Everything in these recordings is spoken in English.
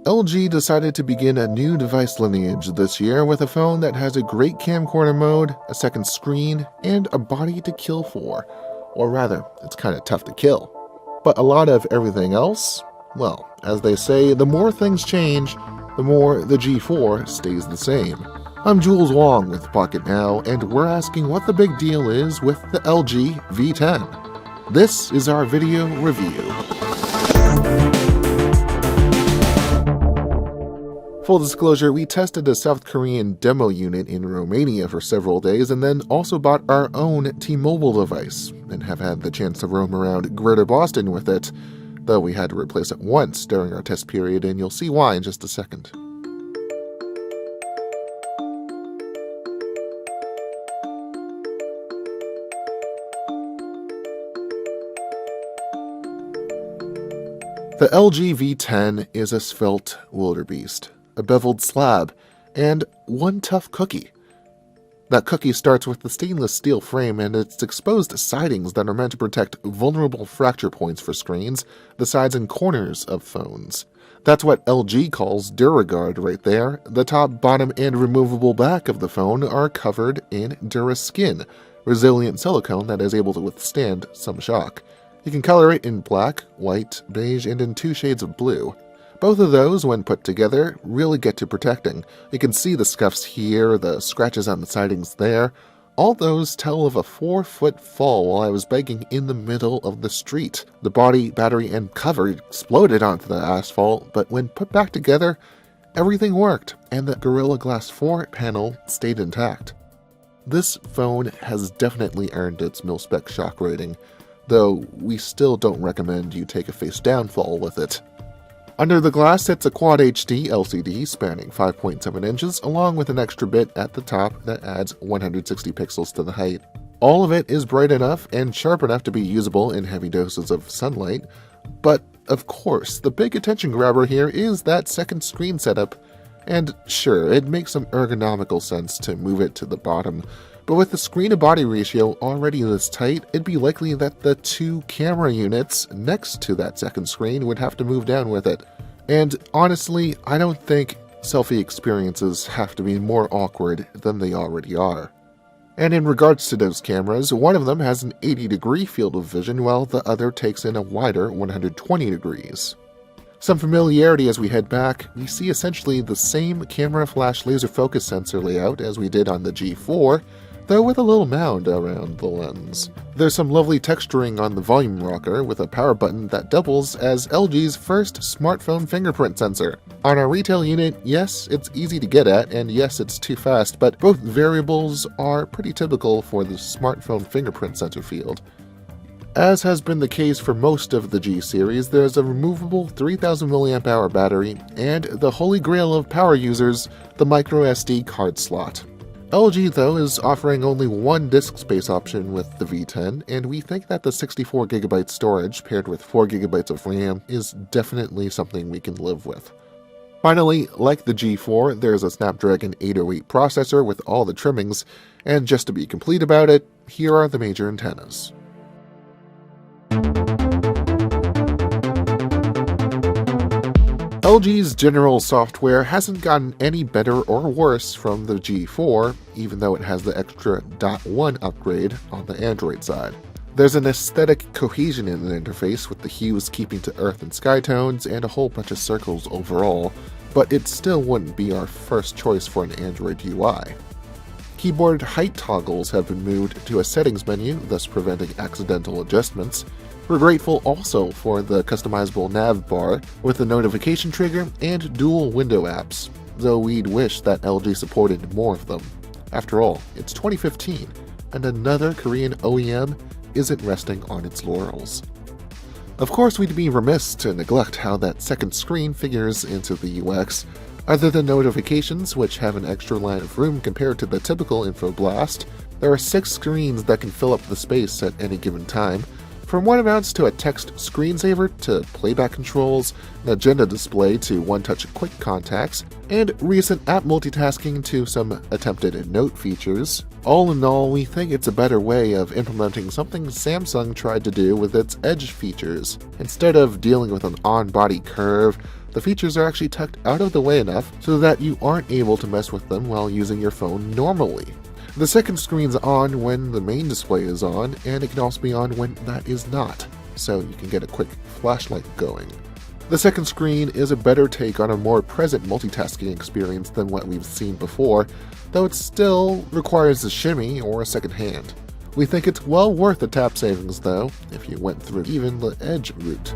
LG decided to begin a new device lineage this year with a phone that has a great camcorder mode, a second screen, and a body to kill for. Or rather, it's kinda tough to kill. But a lot of everything else, well, as they say, the more things change, the more the G4 stays the same. I'm Jules Wong with Pocket Now, and we're asking what the big deal is with the LG V10. This is our video review. Full disclosure, we tested a South Korean demo unit in Romania for several days and then also bought our own T-Mobile device and have had the chance to roam around Greater Boston with it, though we had to replace it once during our test period, and you'll see why in just a second. The LG V10 is a svelte wildebeest, a beveled slab, and one tough cookie. That cookie starts with the stainless steel frame and its exposed sidings that are meant to protect vulnerable fracture points for screens, the sides and corners of phones. That's what LG calls DuraGuard right there. The top, bottom, and removable back of the phone are covered in DuraSkin, resilient silicone that is able to withstand some shock. You can color it in black, white, beige, and in 2 shades of blue. Both of those, when put together, really get to protecting. You can see the scuffs here, the scratches on the sidings there. All those tell of a 4-foot fall while I was biking in the middle of the street. The body, battery, and cover exploded onto the asphalt, but when put back together, everything worked, and the Gorilla Glass 4 panel stayed intact. This phone has definitely earned its mil-spec shock rating, though we still don't recommend you take a face-down fall with it. Under the glass sits a Quad HD LCD spanning 5.7 inches, along with an extra bit at the top that adds 160 pixels to the height. All of it is bright enough and sharp enough to be usable in heavy doses of sunlight, but of course, the big attention grabber here is that second screen setup, and sure, it makes some ergonomical sense to move it to the bottom, but with the screen-to-body ratio already this tight, it'd be likely that the 2 camera units next to that second screen would have to move down with it. And honestly, I don't think selfie experiences have to be more awkward than they already are. And in regards to those cameras, one of them has an 80-degree field of vision while the other takes in a wider 120 degrees. Some familiarity as we head back, we see essentially the same camera flash laser focus sensor layout as we did on the G4, though with a little mound around the lens. There's some lovely texturing on the volume rocker with a power button that doubles as LG's first smartphone fingerprint sensor. On our retail unit, yes, it's easy to get at, and yes, it's too fast, but both variables are pretty typical for the smartphone fingerprint sensor field. As has been the case for most of the G series, there's a removable 3000 mAh battery, and the holy grail of power users, the microSD card slot. LG, though, is offering only one disk space option with the V10, and we think that the 64GB storage paired with 4GB of RAM is definitely something we can live with. Finally, like the G4, there's a Snapdragon 808 processor with all the trimmings, and just to be complete about it, here are the major antennas. LG's general software hasn't gotten any better or worse from the G4, even though it has the extra .1 upgrade on the Android side. There's an aesthetic cohesion in the interface with the hues keeping to earth and sky tones and a whole bunch of circles overall, but it still wouldn't be our first choice for an Android UI. Keyboard height toggles have been moved to a settings menu, thus preventing accidental adjustments. We're grateful also for the customizable nav bar with the notification trigger and dual window apps, though we'd wish that LG supported more of them. After all, it's 2015, and another Korean OEM isn't resting on its laurels. Of course, we'd be remiss to neglect how that second screen figures into the UX. Other than notifications, which have an extra line of room compared to the typical InfoBlast, there are 6 screens that can fill up the space at any given time, from what amounts to a text screensaver to playback controls, an agenda display to one-touch quick contacts, and recent app multitasking to some attempted note features. All in all, we think it's a better way of implementing something Samsung tried to do with its Edge features. Instead of dealing with an on-body curve, The features are actually tucked out of the way enough so that you aren't able to mess with them while using your phone normally. The second screen's on when the main display is on, and it can also be on when that is not, so you can get a quick flashlight going. The second screen is a better take on a more present multitasking experience than what we've seen before, though it still requires a shimmy or a second hand. We think it's well worth the tap savings though, if you went through even the Edge route.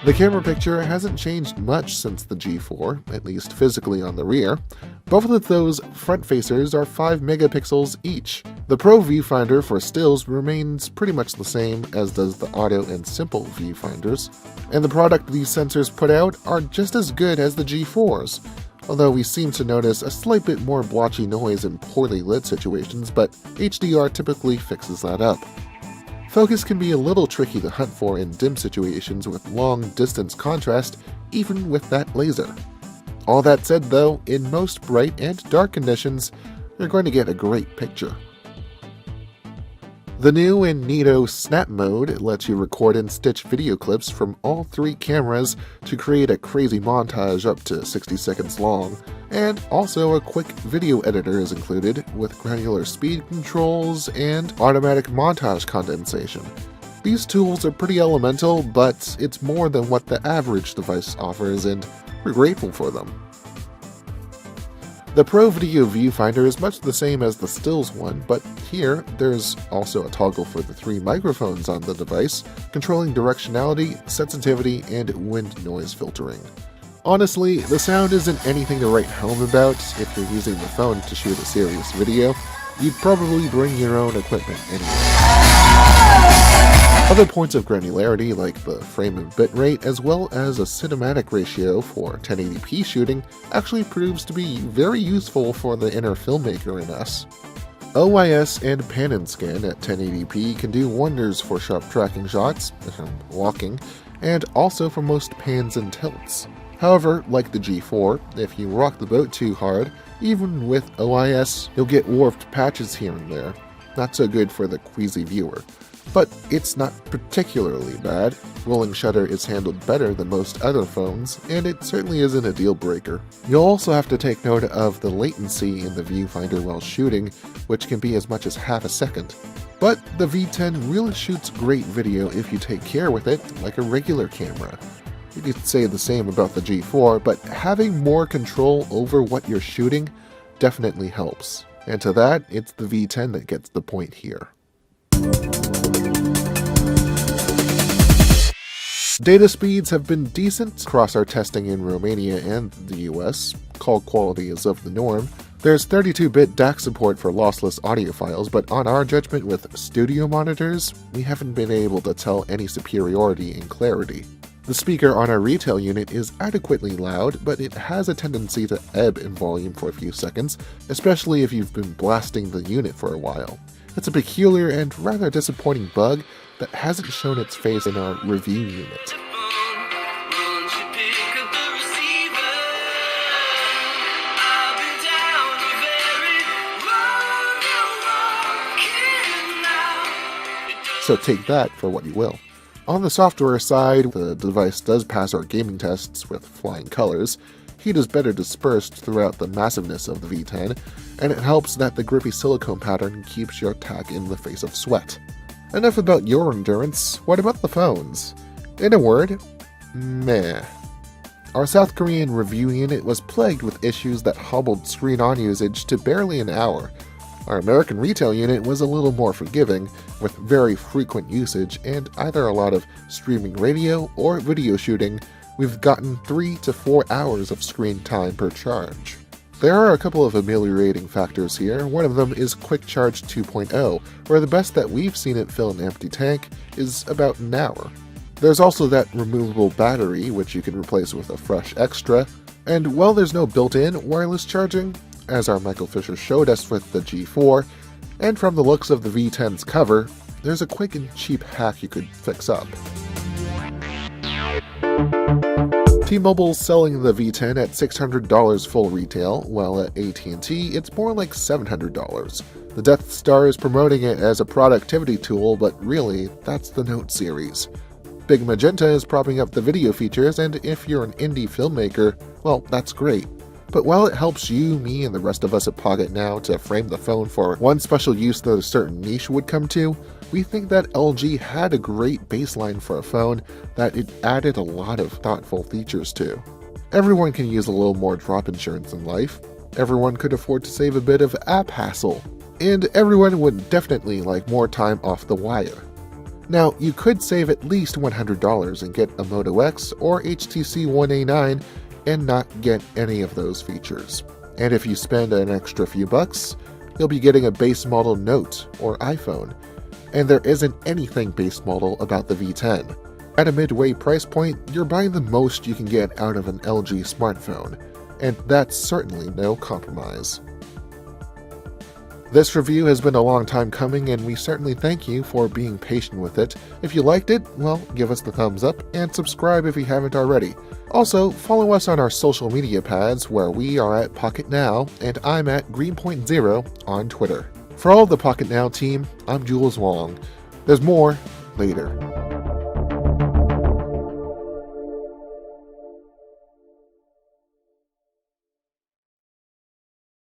The camera picture hasn't changed much since the G4, at least physically on the rear. Both of those front facers are 5 megapixels each. The Pro viewfinder for stills remains pretty much the same as does the Auto and Simple viewfinders, and the product these sensors put out are just as good as the G4's, although we seem to notice a slight bit more blotchy noise in poorly lit situations, but HDR typically fixes that up. Focus can be a little tricky to hunt for in dim situations with long-distance contrast, even with that laser. All that said though, in most bright and dark conditions, you're going to get a great picture. The new and neato Snap Mode lets you record and stitch video clips from all 3 cameras to create a crazy montage up to 60 seconds long, and also a quick video editor is included with granular speed controls and automatic montage condensation. These tools are pretty elemental, but it's more than what the average device offers, and we're grateful for them. The Pro Video Viewfinder is much the same as the stills one, but here there's also a toggle for the 3 microphones on the device, controlling directionality, sensitivity, and wind noise filtering. Honestly, the sound isn't anything to write home about. If you're using the phone to shoot a serious video, you'd probably bring your own equipment anyway. Other points of granularity like the frame and bitrate as well as a cinematic ratio for 1080p shooting actually proves to be very useful for the inner filmmaker in us. OIS and pan and scan at 1080p can do wonders for sharp tracking shots, walking, and also for most pans and tilts. However, like the G4, if you rock the boat too hard, even with OIS, you'll get warped patches here and there. Not so good for the queasy viewer. But it's not particularly bad. Rolling shutter is handled better than most other phones, and it certainly isn't a deal breaker. You'll also have to take note of the latency in the viewfinder while shooting, which can be as much as half a second. But the V10 really shoots great video if you take care with it, like a regular camera. You could say the same about the G4, but having more control over what you're shooting definitely helps. And to that, it's the V10 that gets the point here. Data speeds have been decent across our testing in Romania and the US. Call quality is of the norm. There's 32-bit DAC support for lossless audio files, but on our judgment with studio monitors, we haven't been able to tell any superiority in clarity. The speaker on our retail unit is adequately loud, but it has a tendency to ebb in volume for a few seconds, especially if you've been blasting the unit for a while. It's a peculiar and rather disappointing bug that hasn't shown its face in our review unit. So take that for what you will. On the software side, the device does pass our gaming tests with flying colors. Heat is better dispersed throughout the massiveness of the V10, and it helps that the grippy silicone pattern keeps your tack in the face of sweat. Enough about your endurance, what about the phones? In a word, meh. Our South Korean review unit was plagued with issues that hobbled screen-on usage to barely an hour. Our American retail unit was a little more forgiving, with very frequent usage and either a lot of streaming radio or video shooting. We've gotten 3 to 4 hours of screen time per charge. There are a couple of ameliorating factors here. One of them is Quick Charge 2.0, where the best that we've seen it fill an empty tank is about an hour. There's also that removable battery, which you can replace with a fresh extra, and while there's no built-in wireless charging, as our Michael Fisher showed us with the G4, and from the looks of the V10's cover, there's a quick and cheap hack you could fix up. T-Mobile's selling the V10 at $600 full retail, while at AT&T it's more like $700. The Death Star is promoting it as a productivity tool, but really, that's the Note series. Big Magenta is propping up the video features, and if you're an indie filmmaker, well, that's great. But while it helps you, me, and the rest of us at Pocketnow to frame the phone for one special use that a certain niche would come to, we think that LG had a great baseline for a phone that it added a lot of thoughtful features to. Everyone can use a little more drop insurance in life, everyone could afford to save a bit of app hassle, and everyone would definitely like more time off the wire. Now, you could save at least $100 and get a Moto X or HTC One A9 and not get any of those features. And if you spend an extra few bucks, you'll be getting a base model Note or iPhone. And there isn't anything base model about the V10. At a midway price point, you're buying the most you can get out of an LG smartphone, and that's certainly no compromise. This review has been a long time coming, and we certainly thank you for being patient with it. If you liked it, well, give us the thumbs up and subscribe if you haven't already. Also, follow us on our social media pads where we are at Pocketnow and I'm at Greenpoint0 on Twitter. For all of the Pocketnow team, I'm Jules Wong. There's more later.